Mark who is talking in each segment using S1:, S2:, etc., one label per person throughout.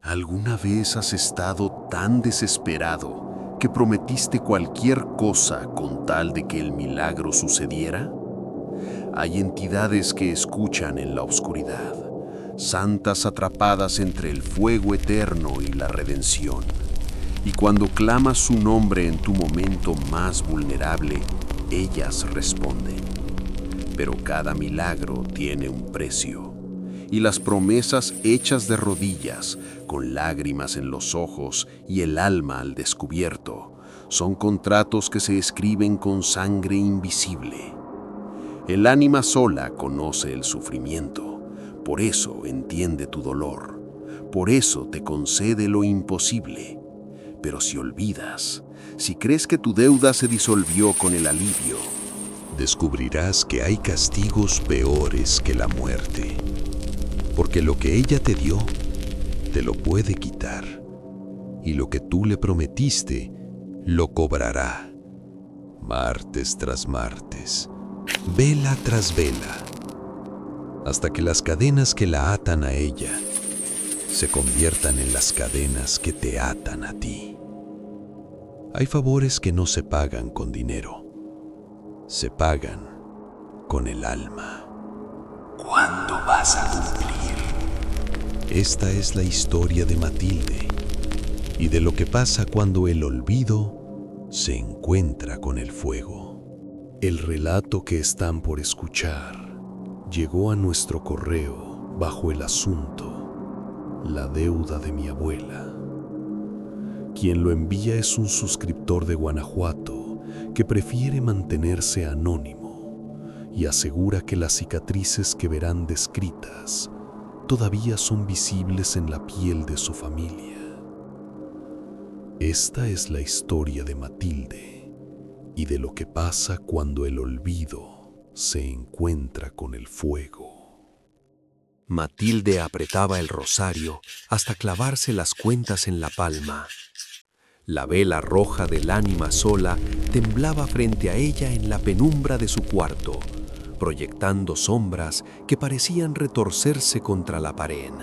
S1: ¿Alguna vez has estado tan desesperado que prometiste cualquier cosa con tal de que el milagro sucediera? Hay entidades que escuchan en la oscuridad, santas atrapadas entre el fuego eterno y la redención. Y cuando clamas su nombre en tu momento más vulnerable, ellas responden. Pero cada milagro tiene un precio. Y las promesas hechas de rodillas, con lágrimas en los ojos y el alma al descubierto, son contratos que se escriben con sangre invisible. El ánima sola conoce el sufrimiento, por eso entiende tu dolor, por eso te concede lo imposible. Pero si olvidas, si crees que tu deuda se disolvió con el alivio, descubrirás que hay castigos peores que la muerte. Porque lo que ella te dio, te lo puede quitar. Y lo que tú le prometiste, lo cobrará. Martes tras martes, vela tras vela, hasta que las cadenas que la atan a ella se conviertan en las cadenas que te atan a ti. Hay favores que no se pagan con dinero, se pagan con el alma. ¿Cuándo vas a cumplir? Esta es la historia de Matilde y de lo que pasa cuando el olvido se encuentra con el fuego. El relato que están por escuchar llegó a nuestro correo bajo el asunto La deuda de mi abuela. Quien lo envía es un suscriptor de Guanajuato que prefiere mantenerse anónimo y asegura que las cicatrices que verán descritas todavía son visibles en la piel de su familia. Esta es la historia de Matilde y de lo que pasa cuando el olvido se encuentra con el fuego.
S2: Matilde apretaba el rosario hasta clavarse las cuentas en la palma. La vela roja del ánima sola temblaba frente a ella en la penumbra de su cuarto, proyectando sombras que parecían retorcerse contra la pared.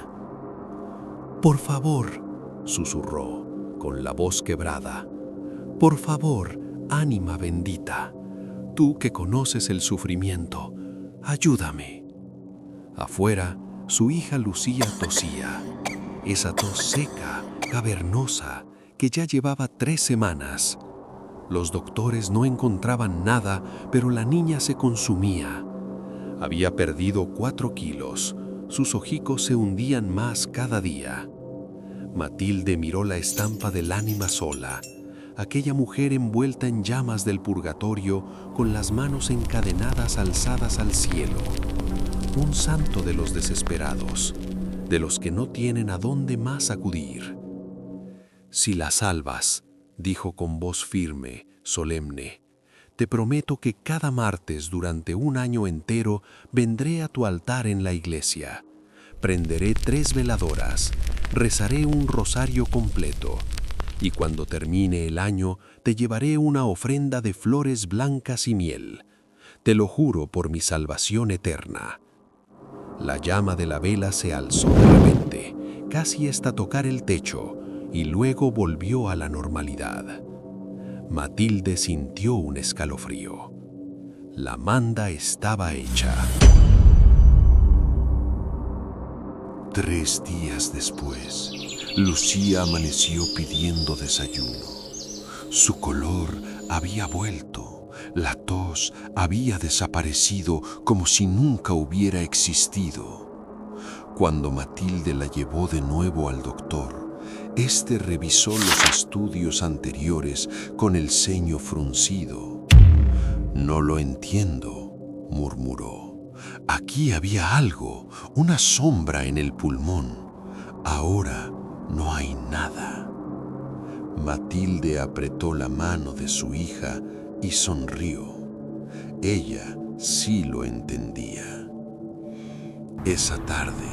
S2: «Por favor», susurró, con la voz quebrada, «por favor, ánima bendita, tú que conoces el sufrimiento, ayúdame». Afuera, su hija Lucía tosía, esa tos seca, cavernosa, que ya llevaba 3 semanas. Los doctores no encontraban nada, pero la niña se consumía. Había perdido 4 kilos, sus hocicos se hundían más cada día. Matilde miró la estampa del ánima sola, aquella mujer envuelta en llamas del purgatorio con las manos encadenadas alzadas al cielo. Un santo de los desesperados, de los que no tienen a dónde más acudir. «Si la salvas», dijo con voz firme, solemne, «te prometo que cada martes durante 1 año entero vendré a tu altar en la iglesia. Prenderé 3 veladoras, rezaré un rosario completo, y cuando termine el año te llevaré una ofrenda de flores blancas y miel. Te lo juro por mi salvación eterna». La llama de la vela se alzó de repente, casi hasta tocar el techo, y luego volvió a la normalidad. Matilde sintió un escalofrío. La manda estaba hecha.
S1: 3 días después, Lucía amaneció pidiendo desayuno. Su color había vuelto, la tos había desaparecido como si nunca hubiera existido. Cuando Matilde la llevó de nuevo al doctor, este revisó los estudios anteriores con el ceño fruncido. «No lo entiendo», murmuró. «Aquí había algo, una sombra en el pulmón. Ahora no hay nada». Matilde apretó la mano de su hija y sonrió. Ella sí lo entendía. Esa tarde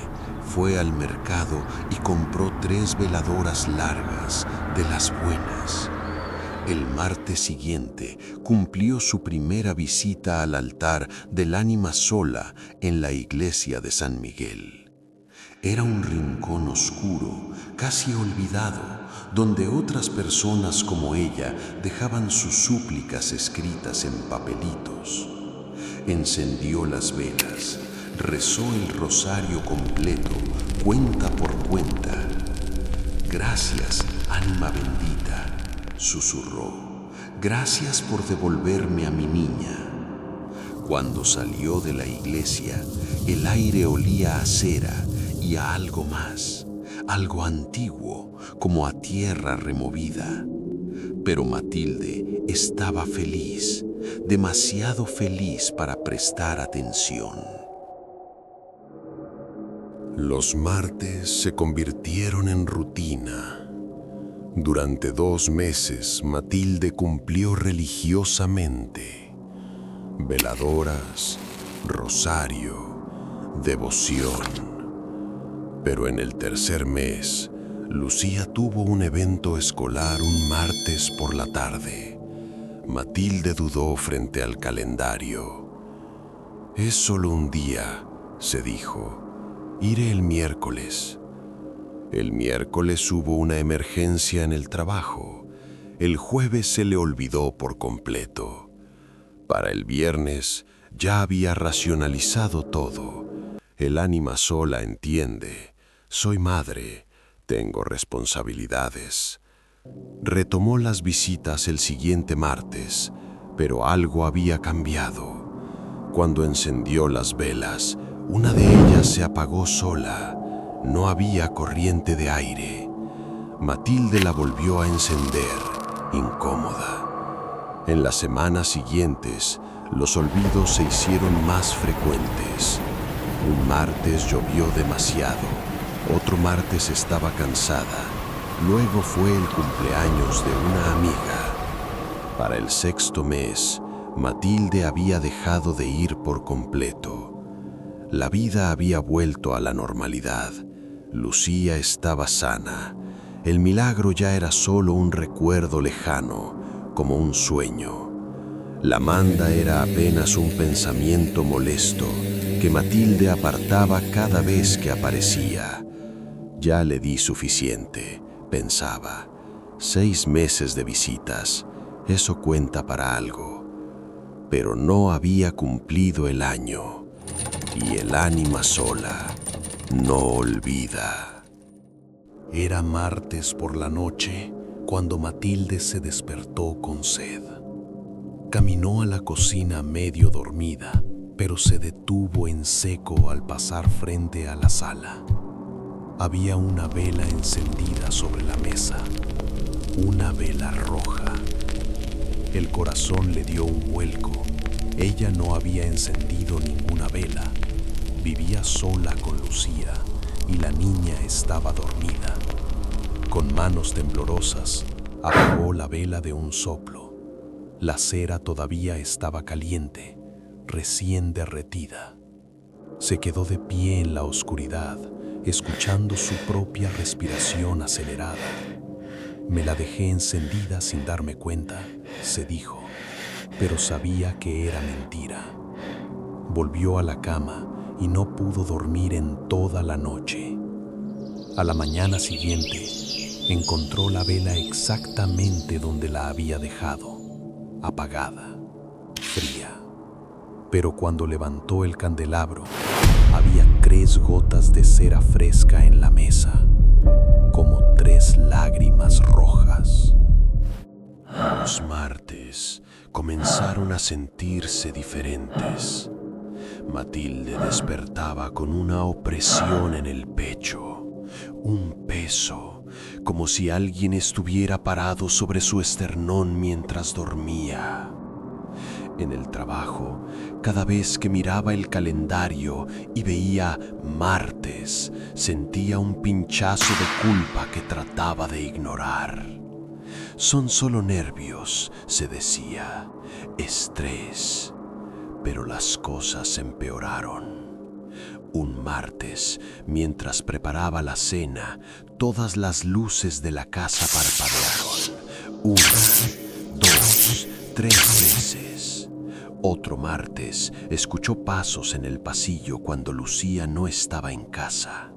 S1: fue al mercado y compró 3 veladoras largas, de las buenas. El martes siguiente cumplió su primera visita al altar del ánima sola en la iglesia de San Miguel. Era un rincón oscuro, casi olvidado, donde otras personas como ella dejaban sus súplicas escritas en papelitos. Encendió las velas, rezó el rosario completo, cuenta por cuenta. Gracias, ánima bendita, susurró. Gracias por devolverme a mi niña. Cuando salió de la iglesia, el aire olía a cera y a algo más, algo antiguo, como a tierra removida. Pero Matilde estaba feliz, demasiado feliz para prestar atención. Los martes se convirtieron en rutina. Durante 2 meses, Matilde cumplió religiosamente. Veladoras, rosario, devoción. Pero en el tercer mes, Lucía tuvo un evento escolar un martes por la tarde. Matilde dudó frente al calendario. Es solo un día, se dijo. Iré el miércoles. El miércoles hubo una emergencia en el trabajo. El jueves se le olvidó por completo. Para el viernes ya había racionalizado todo. El ánima sola entiende. Soy madre, tengo responsabilidades. Retomó las visitas el siguiente martes, pero algo había cambiado. Cuando encendió las velas, una de ellas se apagó sola. No había corriente de aire. Matilde la volvió a encender, incómoda. En las semanas siguientes, los olvidos se hicieron más frecuentes. Un martes llovió demasiado, otro martes estaba cansada. Luego fue el cumpleaños de una amiga. Para el 6º mes, Matilde había dejado de ir por completo. La vida había vuelto a la normalidad. Lucía estaba sana. El milagro ya era solo un recuerdo lejano, como un sueño. La manda era apenas un pensamiento molesto que Matilde apartaba cada vez que aparecía. Ya le di suficiente, pensaba. 6 meses de visitas, eso cuenta para algo. Pero no había cumplido el año, y el ánima sola no olvida. Era martes por la noche cuando Matilde se despertó con sed. Caminó a la cocina medio dormida, pero se detuvo en seco al pasar frente a la sala. Había una vela encendida sobre la mesa, una vela roja. El corazón le dio un vuelco. Ella no había encendido ninguna vela. Vivía sola con Lucía y la niña estaba dormida. Con manos temblorosas, apagó la vela de un soplo. La cera todavía estaba caliente, recién derretida. Se quedó de pie en la oscuridad, escuchando su propia respiración acelerada. Me la dejé encendida sin darme cuenta, se dijo, pero sabía que era mentira. Volvió a la cama y no pudo dormir en toda la noche. A la mañana siguiente, encontró la vela exactamente donde la había dejado, apagada, fría. Pero cuando levantó el candelabro, había 3 gotas de cera fresca en la mesa, como 3 lágrimas rojas. Los martes comenzaron a sentirse diferentes. Matilde despertaba con una opresión en el pecho, un peso, como si alguien estuviera parado sobre su esternón mientras dormía. En el trabajo, cada vez que miraba el calendario y veía martes, sentía un pinchazo de culpa que trataba de ignorar. Son solo nervios, se decía, estrés. Pero las cosas empeoraron. Un martes, mientras preparaba la cena, todas las luces de la casa parpadearon. 1, 2, 3 veces. Otro martes, escuchó pasos en el pasillo cuando Lucía no estaba en casa.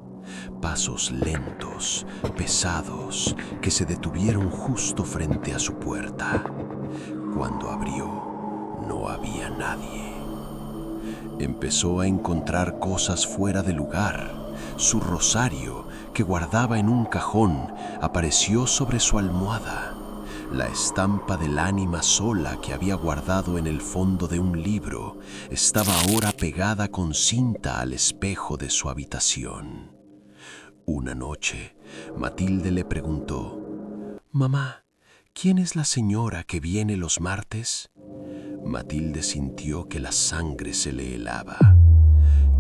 S1: pasos lentos, pesados, que se detuvieron justo frente a su puerta. Cuando abrió, no había nadie. Empezó a encontrar cosas fuera de lugar. Su rosario, que guardaba en un cajón, apareció sobre su almohada. La estampa del ánima sola que había guardado en el fondo de un libro estaba ahora pegada con cinta al espejo de su habitación. Una noche, Matilde le preguntó: «Mamá, ¿quién es la señora que viene los martes?». Matilde sintió que la sangre se le helaba.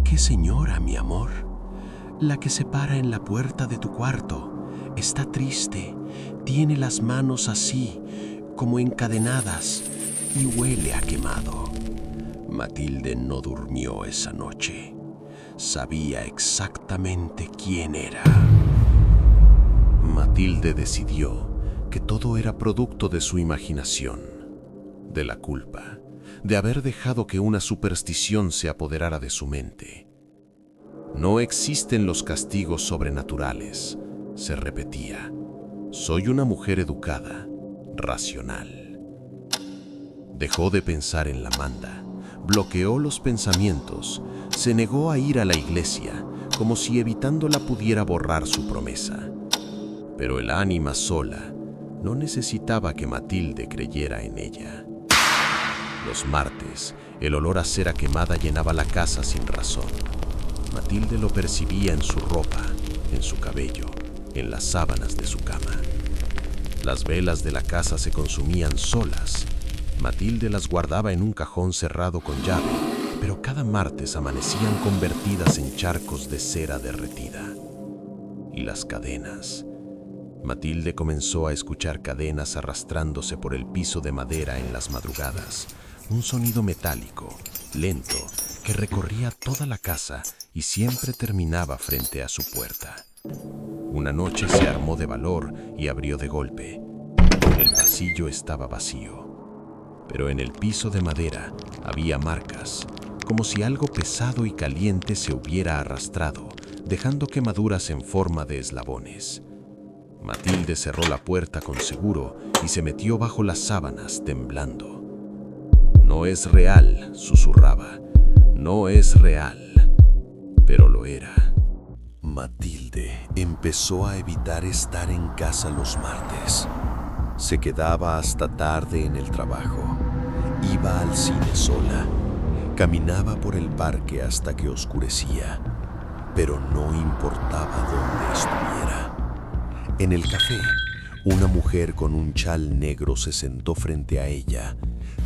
S1: «¿Qué señora, mi amor?». «La que se para en la puerta de tu cuarto. Está triste, tiene las manos así, como encadenadas, y huele a quemado». Matilde no durmió esa noche. Sabía exactamente quién era. Matilde decidió que todo era producto de su imaginación, de la culpa, de haber dejado que una superstición se apoderara de su mente. «No existen los castigos sobrenaturales», se repetía. «Soy una mujer educada, racional». Dejó de pensar en la manda, bloqueó los pensamientos, se negó a ir a la iglesia, como si evitándola pudiera borrar su promesa. Pero el ánima sola no necesitaba que Matilde creyera en ella. Los martes, el olor a cera quemada llenaba la casa sin razón. Matilde lo percibía en su ropa, en su cabello, en las sábanas de su cama. Las velas de la casa se consumían solas. Matilde las guardaba en un cajón cerrado con llave, pero cada martes amanecían convertidas en charcos de cera derretida. Y las cadenas. Matilde comenzó a escuchar cadenas arrastrándose por el piso de madera en las madrugadas. Un sonido metálico, lento, que recorría toda la casa y siempre terminaba frente a su puerta. Una noche se armó de valor y abrió de golpe. El pasillo estaba vacío, pero en el piso de madera había marcas, como si algo pesado y caliente se hubiera arrastrado, dejando quemaduras en forma de eslabones. Matilde cerró la puerta con seguro y se metió bajo las sábanas, temblando. «No es real», susurraba. «No es real». Pero lo era. Matilde empezó a evitar estar en casa los martes. Se quedaba hasta tarde en el trabajo. Iba al cine sola. Caminaba por el parque hasta que oscurecía. Pero no importaba dónde estuviera. En el café, una mujer con un chal negro se sentó frente a ella.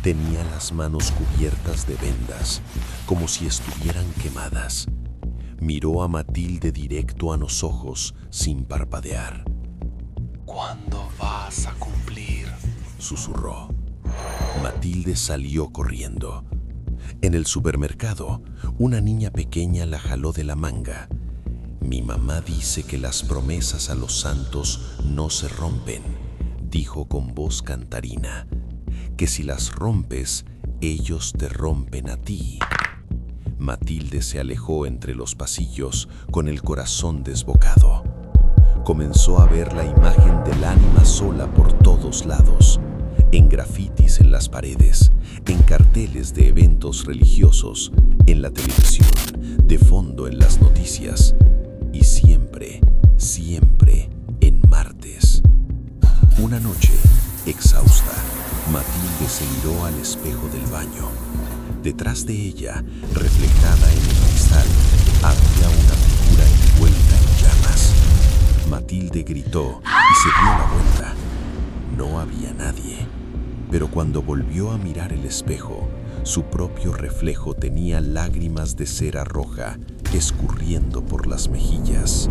S1: Tenía las manos cubiertas de vendas, como si estuvieran quemadas. Miró a Matilde directo a los ojos, sin parpadear. «¿Cuándo vas a cumplir?», susurró. Matilde salió corriendo. En el supermercado, una niña pequeña la jaló de la manga. «Mi mamá dice que las promesas a los santos no se rompen», dijo con voz cantarina. «Que si las rompes, ellos te rompen a ti». Matilde se alejó entre los pasillos con el corazón desbocado. Comenzó a ver la imagen del ánima sola por todos lados, en grafitis en las paredes, en carteles de eventos religiosos, en la televisión, de fondo en las noticias, y siempre, siempre en martes. Una noche, exhausta, Matilde se miró al espejo del baño. Detrás de ella, reflejada en el cristal, había una figura envuelta en llamas. Matilde gritó y se dio la vuelta. No había nadie, pero cuando volvió a mirar el espejo, su propio reflejo tenía lágrimas de cera roja escurriendo por las mejillas.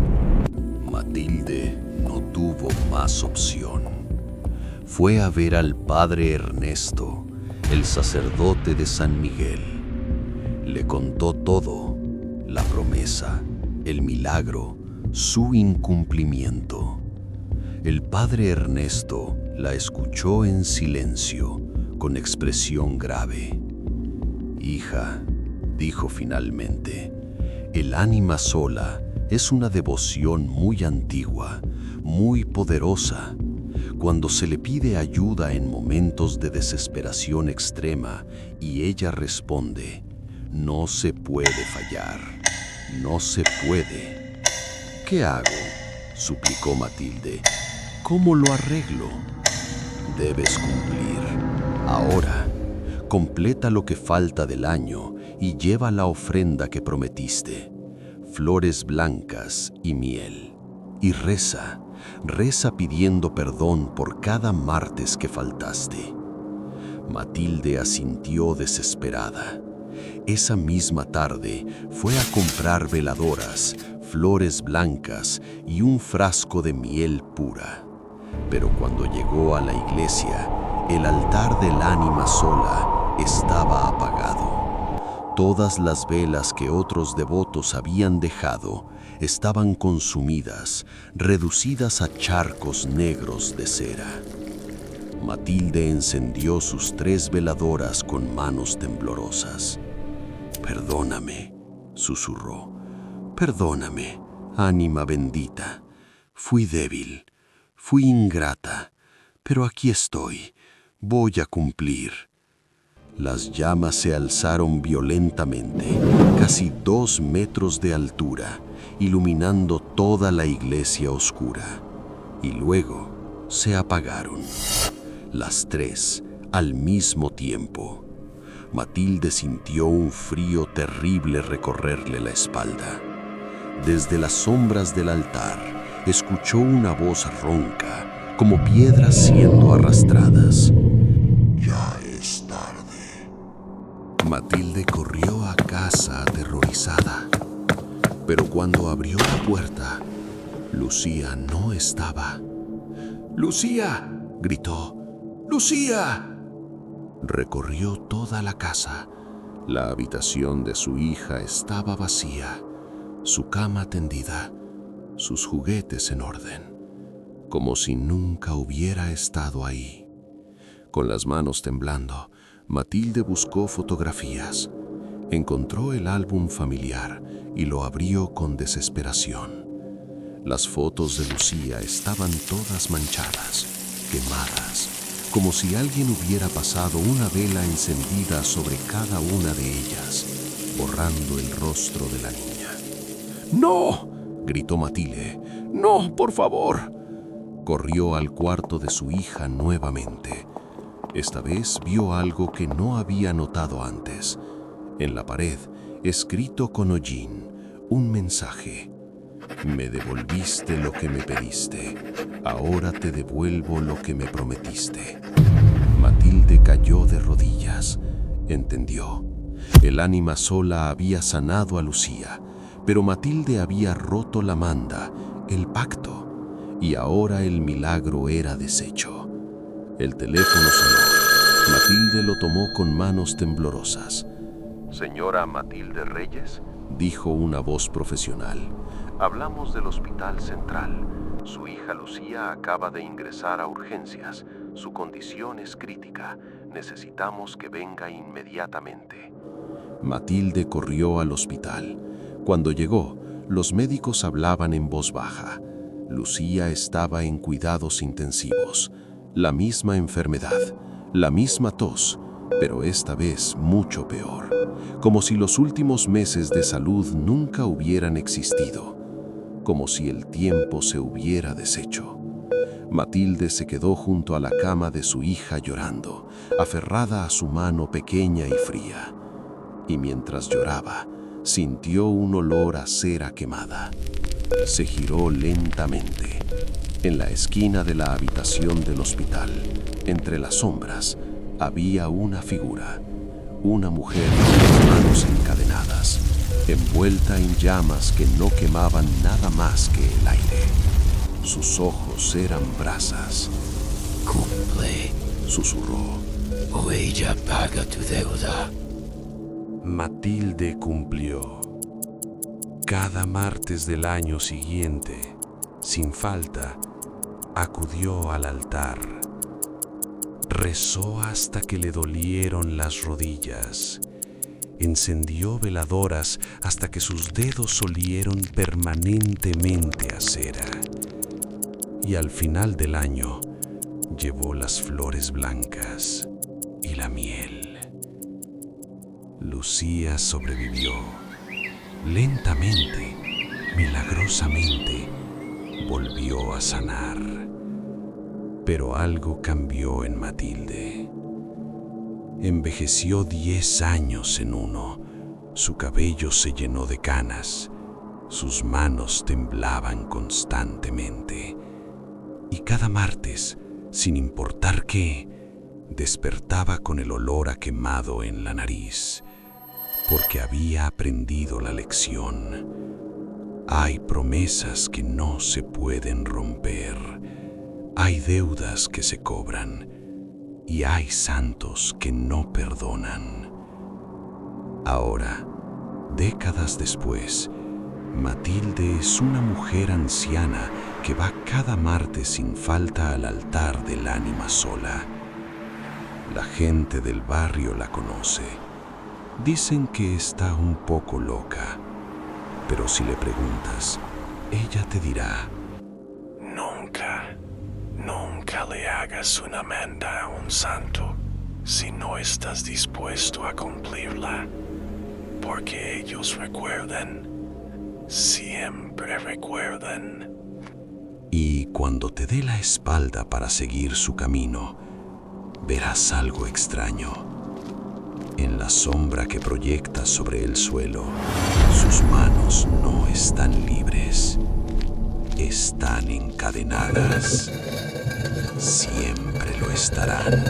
S1: Matilde no tuvo más opción. Fue a ver al padre Ernesto, el sacerdote de San Miguel. Le contó todo, la promesa, el milagro, su incumplimiento. El padre Ernesto la escuchó en silencio, con expresión grave. «Hija», dijo finalmente, «el ánima sola Es una devoción muy antigua, muy poderosa. Cuando se le pide ayuda en momentos de desesperación extrema y ella responde, no se puede fallar, no se puede. ¿Qué hago?, suplicó Matilde. ¿Cómo lo arreglo? Debes cumplir. Ahora, completa lo que falta del año y lleva la ofrenda que prometiste, flores blancas y miel. Y reza pidiendo perdón por cada martes que faltaste. Matilde asintió desesperada. Esa misma tarde fue a comprar veladoras, flores blancas y un frasco de miel pura. Pero cuando llegó a la iglesia, el altar del ánima sola estaba apagado. Todas las velas que otros devotos habían dejado estaban consumidas, reducidas a charcos negros de cera. Matilde encendió sus 3 veladoras con manos temblorosas. «Perdóname», susurró. «Perdóname, ánima bendita. Fui débil, fui ingrata, pero aquí estoy. Voy a cumplir». Las llamas se alzaron violentamente, casi 2 metros de altura, iluminando toda la iglesia oscura. Y luego se apagaron. Las 3 al mismo tiempo. Matilde sintió un frío terrible recorrerle la espalda. Desde las sombras del altar, escuchó una voz ronca, como piedras siendo arrastradas. «Ya es tarde». Matilde corrió a casa aterrorizada. Pero cuando abrió la puerta, Lucía no estaba. «¡Lucía!», gritó. «¡Lucía!». Recorrió toda la casa. La habitación de su hija estaba vacía, su cama tendida, sus juguetes en orden, como si nunca hubiera estado ahí. Con las manos temblando, Matilde buscó fotografías. Encontró el álbum familiar y lo abrió con desesperación. Las fotos de Lucía estaban todas manchadas, quemadas, como si alguien hubiera pasado una vela encendida sobre cada una de ellas, borrando el rostro de la niña. «¡No!», gritó Matilde. «¡No, por favor!». Corrió al cuarto de su hija nuevamente. Esta vez vio algo que no había notado antes. En la pared, escrito con hollín, un mensaje. «Me devolviste lo que me pediste. Ahora te devuelvo lo que me prometiste». Matilde cayó de rodillas. Entendió. El ánima sola había sanado a Lucía, pero Matilde había roto la manda, el pacto, y ahora el milagro era deshecho. El teléfono sonó. Matilde lo tomó con manos temblorosas. «¿Señora Matilde Reyes?», dijo una voz profesional. «Hablamos del Hospital Central. Su hija Lucía acaba de ingresar a urgencias. Su condición es crítica. Necesitamos que venga inmediatamente». Matilde corrió al hospital. Cuando llegó, los médicos hablaban en voz baja. Lucía estaba en cuidados intensivos. La misma enfermedad, la misma tos, pero esta vez mucho peor. Como si los últimos meses de salud nunca hubieran existido. Como si el tiempo se hubiera deshecho. Matilde se quedó junto a la cama de su hija llorando, aferrada a su mano pequeña y fría. Y mientras lloraba, sintió un olor a cera quemada. Se giró lentamente. En la esquina de la habitación del hospital, entre las sombras, había una figura. Una mujer con las manos encadenadas, envuelta en llamas que no quemaban nada más que el aire. Sus ojos eran brasas.
S3: «Cumple,
S1: Susurró.
S3: o ella paga tu deuda».
S2: Matilde cumplió. Cada martes del año siguiente, sin falta, acudió al altar. Rezó hasta que le dolieron las rodillas. Encendió veladoras hasta que sus dedos olieron permanentemente a cera. Y al final del año, llevó las flores blancas y la miel. Lucía sobrevivió. Lentamente, milagrosamente, volvió a sanar. Pero algo cambió en Matilde. Envejeció 10 años en uno. Su cabello se llenó de canas. Sus manos temblaban constantemente. Y cada martes, sin importar qué, despertaba con el olor a quemado en la nariz, porque había aprendido la lección. Hay promesas que no se pueden romper. Hay deudas que se cobran. Y hay santos que no perdonan. Ahora, décadas después, Matilde es una mujer anciana que va cada martes sin falta al altar del ánima sola. La gente del barrio la conoce. Dicen que está un poco loca, pero si le preguntas, ella te dirá:
S4: Nunca le hagas una manda a un santo si no estás dispuesto a cumplirla, porque ellos recuerdan, siempre recuerdan.
S2: Y cuando te dé la espalda para seguir su camino, verás algo extraño. En la sombra que proyecta sobre el suelo, sus manos no están libres. Están encadenadas. Siempre lo estarán.